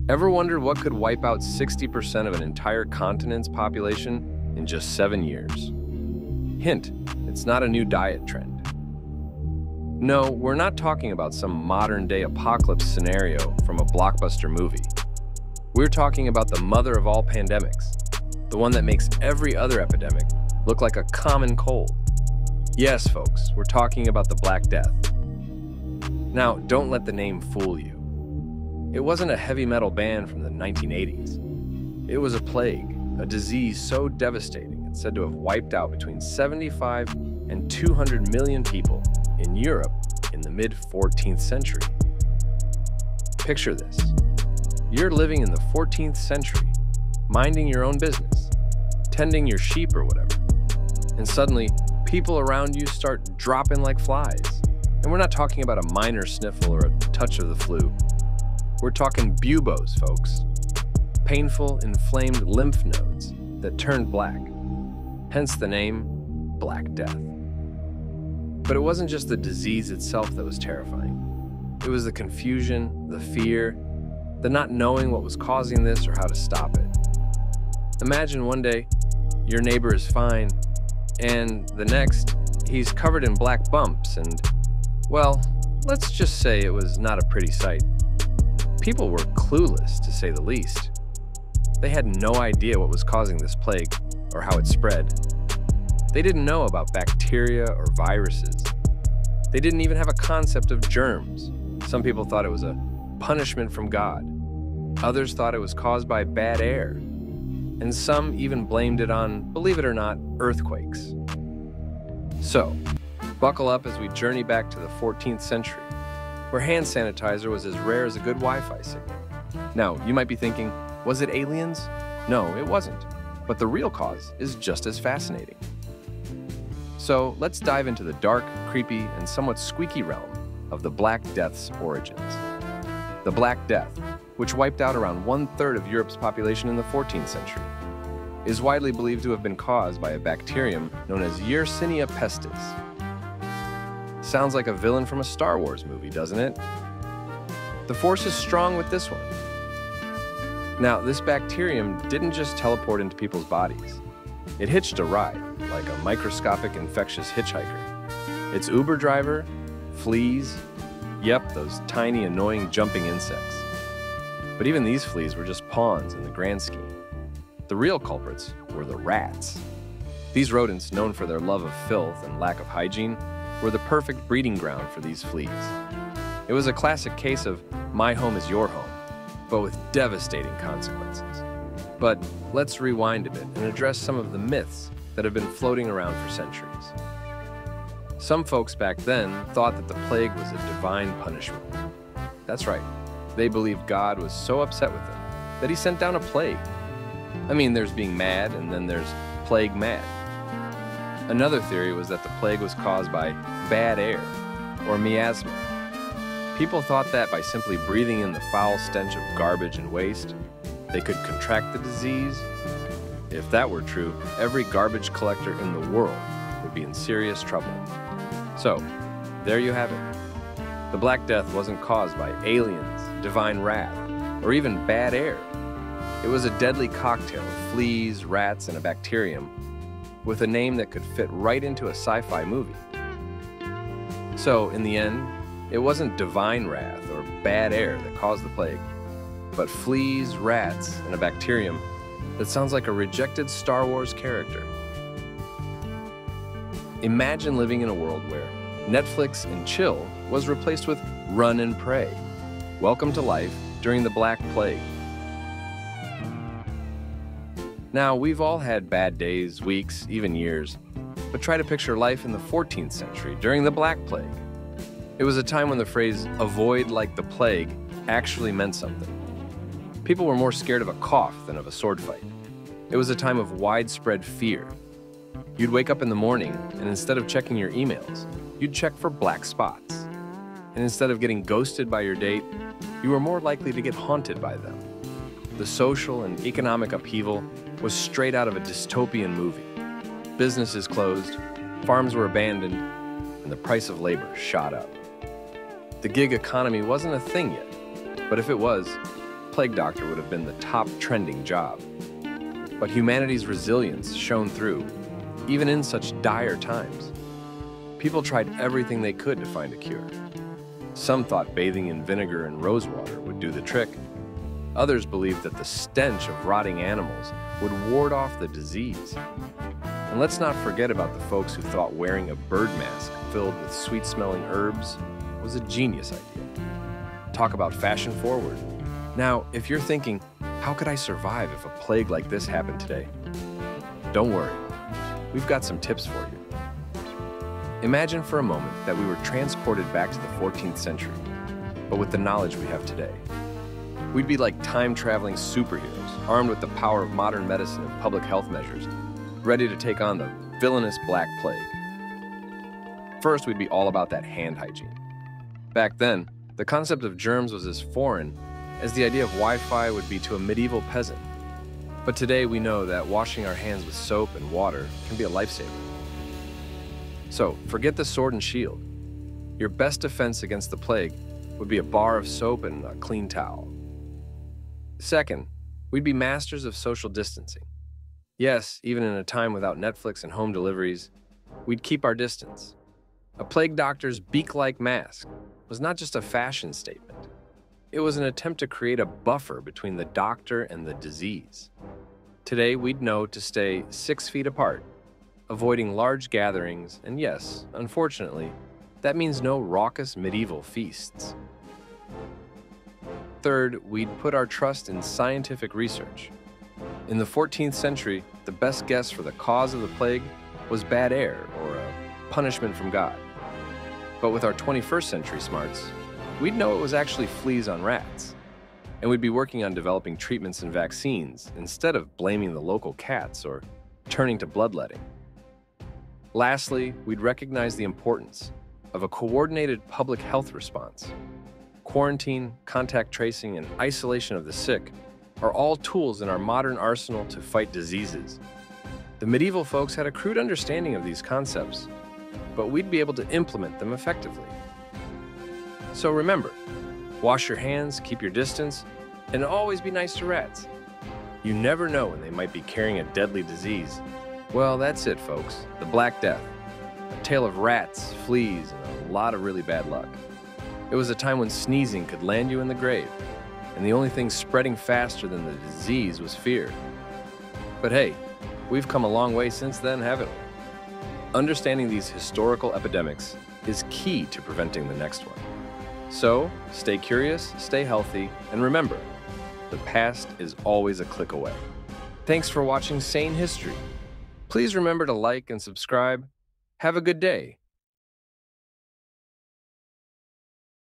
Ever wondered what could wipe out 60% of an entire continent's population in just 7 years? Hint, it's not a new diet trend. No, we're not talking about some modern-day apocalypse scenario from a blockbuster movie. We're talking about the mother of all pandemics, the one that makes every other epidemic look like a common cold. Yes, folks, we're talking about the Black Death. Now, don't let the name fool you. It wasn't a heavy metal band from the 1980s. It was a plague, a disease so devastating it's said to have wiped out between 75 and 200 million people in Europe in the mid-14th century. Picture this. You're living in the 14th century, minding your own business, tending your sheep or whatever, and suddenly people around you start dropping like flies. And we're not talking about a minor sniffle or a touch of the flu. We're talking buboes, folks. Painful, inflamed lymph nodes that turned black. Hence the name Black Death. But it wasn't just the disease itself that was terrifying. It was the confusion, the fear, the not knowing what was causing this or how to stop it. Imagine one day, your neighbor is fine, and the next, he's covered in black bumps and, well, let's just say it was not a pretty sight. People were clueless, to say the least. They had no idea what was causing this plague or how it spread. They didn't know about bacteria or viruses. They didn't even have a concept of germs. Some people thought it was a punishment from God. Others thought it was caused by bad air. And some even blamed it on, believe it or not, earthquakes. So, buckle up as we journey back to the 14th century, where hand sanitizer was as rare as a good Wi-Fi signal. Now, you might be thinking, was it aliens? No, it wasn't. But the real cause is just as fascinating. So, let's dive into the dark, creepy, and somewhat squeaky realm of the Black Death's origins. The Black Death, which wiped out around 1/3 of Europe's population in the 14th century, is widely believed to have been caused by a bacterium known as Yersinia pestis. Sounds like a villain from a Star Wars movie, doesn't it? The force is strong with this one. Now, this bacterium didn't just teleport into people's bodies. It hitched a ride, like a microscopic infectious hitchhiker. Its Uber driver, fleas, yep, those tiny, annoying jumping insects. But even these fleas were just pawns in the grand scheme. The real culprits were the rats. These rodents, known for their love of filth and lack of hygiene, were the perfect breeding ground for these fleas. It was a classic case of my home is your home, but with devastating consequences. But let's rewind a bit and address some of the myths that have been floating around for centuries. Some folks back then thought that the plague was a divine punishment. That's right, they believed God was so upset with them that he sent down a plague. I mean, there's being mad and then there's plague mad. Another theory was that the plague was caused by bad air, or miasma. People thought that by simply breathing in the foul stench of garbage and waste, they could contract the disease. If that were true, every garbage collector in the world would be in serious trouble. So, there you have it. The Black Death wasn't caused by aliens, divine wrath, or even bad air. It was a deadly cocktail of fleas, rats, and a bacterium with a name that could fit right into a sci-fi movie. So, in the end, it wasn't divine wrath or bad air that caused the plague, but fleas, rats, and a bacterium that sounds like a rejected Star Wars character. Imagine living in a world where Netflix and chill was replaced with run and pray. Welcome to life during the Black Plague. Now, we've all had bad days, weeks, even years, but try to picture life in the 14th century during the Black Plague. It was a time when the phrase, avoid like the plague, actually meant something. People were more scared of a cough than of a sword fight. It was a time of widespread fear. You'd wake up in the morning, and instead of checking your emails, you'd check for black spots. And instead of getting ghosted by your date, you were more likely to get haunted by them. The social and economic upheaval was straight out of a dystopian movie. Businesses closed, farms were abandoned, and the price of labor shot up. The gig economy wasn't a thing yet, but if it was, plague doctor would have been the top trending job. But humanity's resilience shone through, even in such dire times. People tried everything they could to find a cure. Some thought bathing in vinegar and rosewater would do the trick. Others believed that the stench of rotting animals would ward off the disease. And let's not forget about the folks who thought wearing a bird mask filled with sweet-smelling herbs was a genius idea. Talk about fashion forward. Now, if you're thinking, how could I survive if a plague like this happened today? Don't worry, we've got some tips for you. Imagine for a moment that we were transported back to the 14th century, but with the knowledge we have today. We'd be like time-traveling superheroes, armed with the power of modern medicine and public health measures, ready to take on the villainous Black Plague. First, we'd be all about that hand hygiene. Back then, the concept of germs was as foreign as the idea of Wi-Fi would be to a medieval peasant. But today we know that washing our hands with soap and water can be a lifesaver. So, forget the sword and shield. Your best defense against the plague would be a bar of soap and a clean towel. Second, we'd be masters of social distancing. Yes, even in a time without Netflix and home deliveries, we'd keep our distance. A plague doctor's beak-like mask was not just a fashion statement. It was an attempt to create a buffer between the doctor and the disease. Today, we'd know to stay 6 feet apart, avoiding large gatherings, and yes, unfortunately, that means no raucous medieval feasts. Third, we'd put our trust in scientific research. In the 14th century, the best guess for the cause of the plague was bad air or a punishment from God. But with our 21st century smarts, we'd know it was actually fleas on rats. And we'd be working on developing treatments and vaccines instead of blaming the local cats or turning to bloodletting. Lastly, we'd recognize the importance of a coordinated public health response. Quarantine, contact tracing, and isolation of the sick are all tools in our modern arsenal to fight diseases. The medieval folks had a crude understanding of these concepts, but we'd be able to implement them effectively. So remember, wash your hands, keep your distance, and always be nice to rats. You never know when they might be carrying a deadly disease. Well, that's it, folks. The Black Death. A tale of rats, fleas, and a lot of really bad luck. It was a time when sneezing could land you in the grave, and the only thing spreading faster than the disease was fear. But hey, we've come a long way since then, haven't we? Understanding these historical epidemics is key to preventing the next one. So, stay curious, stay healthy, and remember, the past is always a click away. Thanks for watching Sane History. Please remember to like and subscribe. Have a good day.